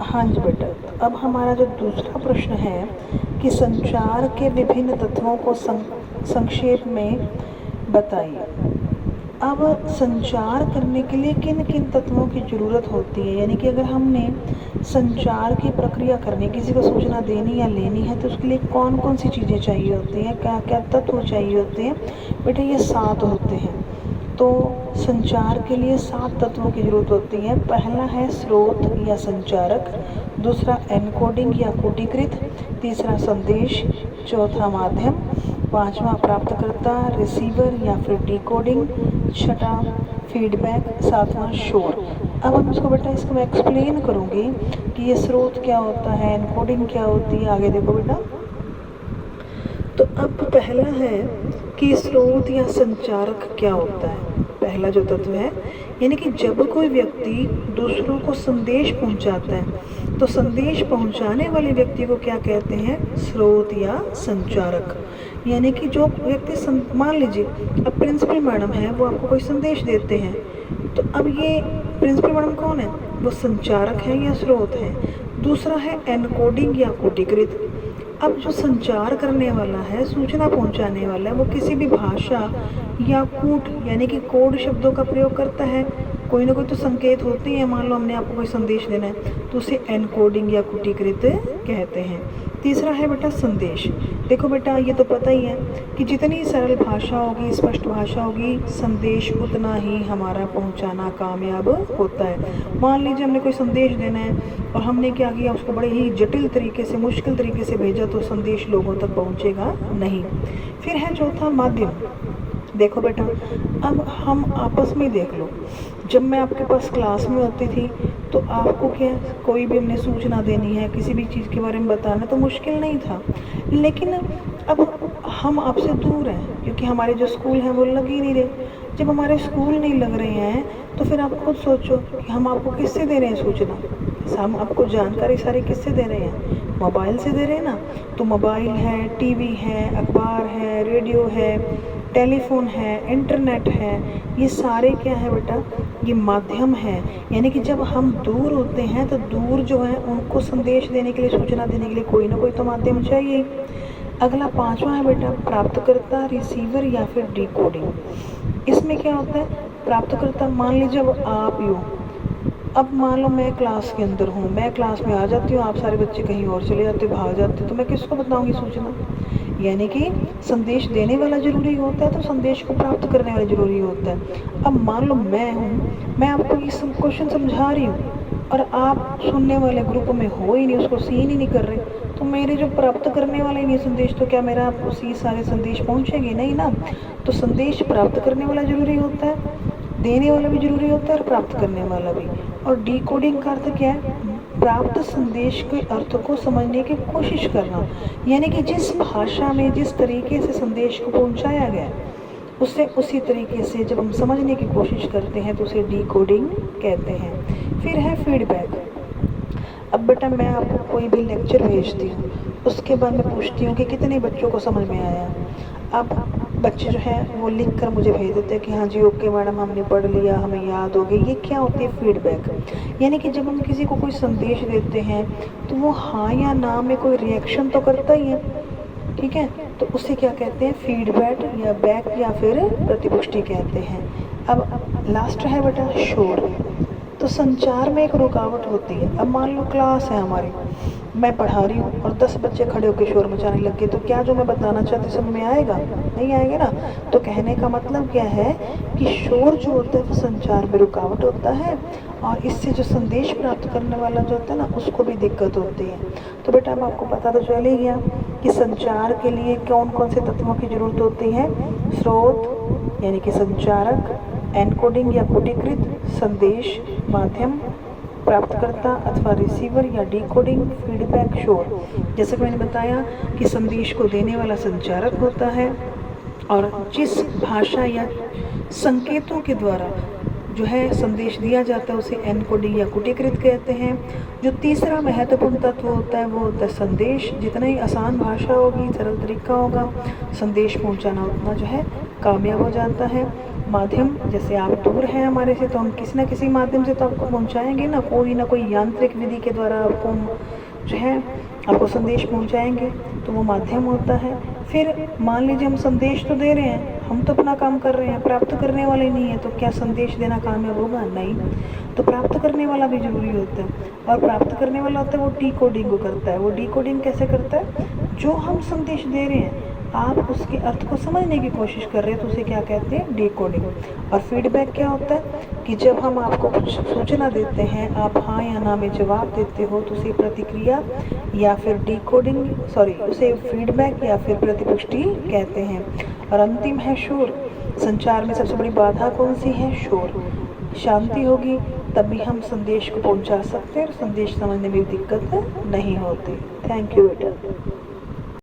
हाँ जी बेटा, तो अब हमारा जो दूसरा प्रश्न है कि संचार के विभिन्न तत्वों को संक्षेप में बताइए। अब संचार करने के लिए किन किन तत्वों की ज़रूरत होती है, यानी कि अगर हमने संचार की प्रक्रिया करनी, किसी को सूचना देनी या लेनी है, तो उसके लिए कौन कौन सी चीज़ें चाहिए होती हैं, क्या क्या तत्व चाहिए होते हैं। बेटा ये 7 होते हैं। तो संचार के लिए 7 तत्वों की ज़रूरत होती है। पहला है स्रोत या संचारक, दूसरा एनकोडिंग या कूटीकृत, तीसरा संदेश, चौथा माध्यम, पांचवा प्राप्तकर्ता रिसीवर या फिर डिकोडिंग, छठा फीडबैक, सातवां शोर। अब हम इसको बेटा इसको मैं एक्सप्लेन करूँगी कि ये स्रोत क्या होता है, एनकोडिंग क्या होती है। आगे देखो बेटा, तो अब पहला है कि स्रोत या संचारक क्या होता है। पहला जो तत्व है, यानी कि जब कोई व्यक्ति दूसरों को संदेश पहुंचाता है तो संदेश पहुंचाने वाले व्यक्ति को क्या कहते हैं, स्रोत या संचारक। यानी कि जो व्यक्ति मान लीजिए अब प्रिंसिपल मैडम है, वो आपको कोई संदेश देते हैं, तो अब ये प्रिंसिपल मैडम कौन है, वो संचारक है या स्रोत है। दूसरा है एनकोडिंग या कूटीकृत। अब जो संचार करने वाला है, सूचना पहुंचाने वाला है, वो किसी भी भाषा या कूट यानी कि कोड शब्दों का प्रयोग करता है। कोई ना कोई तो संकेत होते हैं। मान लो हमने आपको कोई संदेश देना है तो उसे एनकोडिंग या कूटीकृत कहते हैं। तीसरा है बेटा संदेश। देखो बेटा, ये तो पता ही है कि जितनी सरल भाषा होगी, स्पष्ट भाषा होगी, संदेश उतना ही हमारा पहुंचाना कामयाब होता है। मान लीजिए हमने कोई संदेश देना है और हमने क्या किया, उसको बड़े ही जटिल तरीके से, मुश्किल तरीके से भेजा, तो संदेश लोगों तक पहुंचेगा नहीं। फिर है चौथा माध्यम। देखो बेटा, अब हम आपस में देख लो, जब मैं आपके पास क्लास में होती थी तो आपको क्या, कोई भी हमने सूचना देनी है, किसी भी चीज़ के बारे में बताना, तो मुश्किल नहीं था। लेकिन अब हम आपसे दूर हैं क्योंकि हमारे जो स्कूल हैं वो लग ही नहीं रहे। जब हमारे स्कूल नहीं लग रहे हैं तो फिर आप खुद सोचो कि हम आपको किससे दे रहे हैं सूचना। हम आपको जानकारी सारी किससे दे रहे हैं, मोबाइल से दे रहे हैं ना। तो मोबाइल है, टीवी है, अखबार है, रेडियो है, टेलीफोन है, इंटरनेट है, ये सारे क्या है बेटा, ये माध्यम है। यानी कि जब हम दूर होते हैं तो दूर जो है उनको संदेश देने के लिए, सूचना देने के लिए कोई ना कोई तो माध्यम चाहिए। अगला पांचवा है बेटा प्राप्तकर्ता, रिसीवर या फिर डिकोडिंग। इसमें क्या होता है, प्राप्तकर्ता, मान लीजिए अब आप ही हो, अब मान लो मैं क्लास के अंदर हूँ, मैं क्लास में आ जाती हूँ, आप सारे बच्चे कहीं और चले जाते हो, भाग जाते हो, तो मैं किसको बताऊँगी सूचना। यानी कि संदेश देने वाला ज़रूरी होता है तो संदेश को प्राप्त करने वाला ज़रूरी होता है। अब मान लो मैं हूँ, मैं आपको ये सब क्वेश्चन समझा रही हूँ और आप सुनने वाले ग्रुप में हो ही नहीं, उसको सीन ही नहीं कर रहे, तो मेरे जो प्राप्त करने वाला ही नहीं संदेश, तो क्या मेरा आपको सी सारे संदेश पहुँचेंगे नहीं ना। तो संदेश प्राप्त करने वाला ज़रूरी होता है, देने वाला भी ज़रूरी होता है और प्राप्त करने वाला भी। और डिकोडिंग का अर्थ क्या है, प्राप्त संदेश के अर्थ को समझने की कोशिश करना। यानी कि जिस भाषा में जिस तरीके से संदेश को पहुंचाया गया उससे उसी तरीके से जब हम समझने की कोशिश करते हैं तो उसे डिकोडिंग कहते हैं। फिर है फीडबैक। अब बेटा मैं आपको कोई भी लेक्चर भेजती हूँ, उसके बाद मैं पूछती हूँ कि कितने बच्चों को समझ में आया। अब बच्चे जो हैं वो लिख कर मुझे भेज देते हैं कि हाँ जी ओके मैडम, हमने पढ़ लिया, हमें याद हो गई। ये क्या होती है, फीडबैक। यानी कि जब हम किसी को कोई संदेश देते हैं तो वो हाँ या ना में कोई रिएक्शन तो करता ही है, ठीक है, तो उसे क्या कहते हैं, फीडबैक या बैक या फिर प्रतिपुष्टि कहते हैं। अब लास्ट है बेटा शोर। तो संचार में एक रुकावट होती है। अब मान लो क्लास है हमारी, मैं पढ़ा रही हूँ और 10 बच्चे खड़े होकर शोर मचाने लग गए, तो क्या जो मैं बताना चाहती समझ में आएगा, नहीं आएगा ना। तो कहने का मतलब क्या है कि शोर जो होता है वो संचार में रुकावट होता है और इससे जो संदेश प्राप्त करने वाला जो होता है ना, उसको भी दिक्कत होती है। तो बेटा अब आपको पता तो चल ही गया कि संचार के लिए कौन कौन से तत्वों की जरूरत होती है। स्रोत यानी कि संचारक, एनकोडिंग या कूटीकृत, संदेश, माध्यम, प्राप्तकर्ता अथवा रिसीवर या डिकोडिंग, फीडबैक, शोर। जैसे कि मैंने बताया कि संदेश को देने वाला संचारक होता है और जिस भाषा या संकेतों के द्वारा जो है संदेश दिया जाता है उसे एनकोडिंग या कूटीकृत कहते हैं। जो तीसरा महत्वपूर्ण तत्व होता है वो होता है संदेश। जितना ही आसान भाषा होगी, सरल तरीका होगा, संदेश पहुंचाना उतना जो है कामयाब हो जाता है। माध्यम, जैसे आप दूर हैं हमारे से तो हम किसी न किसी माध्यम से तो आपको पहुंचाएंगे ना कोई यांत्रिक विधि के द्वारा आपको जो है आपको संदेश पहुंचाएंगे, तो वो माध्यम होता है। फिर मान लीजिए हम संदेश तो दे रहे हैं, हम तो अपना काम कर रहे हैं, प्राप्त करने वाले नहीं है, तो क्या संदेश देना कामयाब होगा? नहीं। तो प्राप्त करने वाला भी जरूरी होता है, और प्राप्त करने वाला होता है वो डिकोडिंग को करता है। वो डिकोडिंग कैसे करता है? जो हम संदेश दे रहे हैं आप उसके अर्थ को समझने की कोशिश कर रहे हैं, तो उसे क्या कहते हैं? डिकोडिंग। और फीडबैक क्या होता है कि जब हम आपको कुछ सूचना देते हैं, आप हाँ या ना में जवाब देते हो, तो उसे प्रतिक्रिया या फिर उसे फीडबैक या फिर प्रतिपुष्टि कहते हैं। और अंतिम है शोर। संचार में सबसे बड़ी बाधा कौन सी है? शोर। शांति होगी तभी हम संदेश को पहुंचा सकते हैं और संदेश समझने में दिक्कत नहीं होती। थैंक यू बेटा।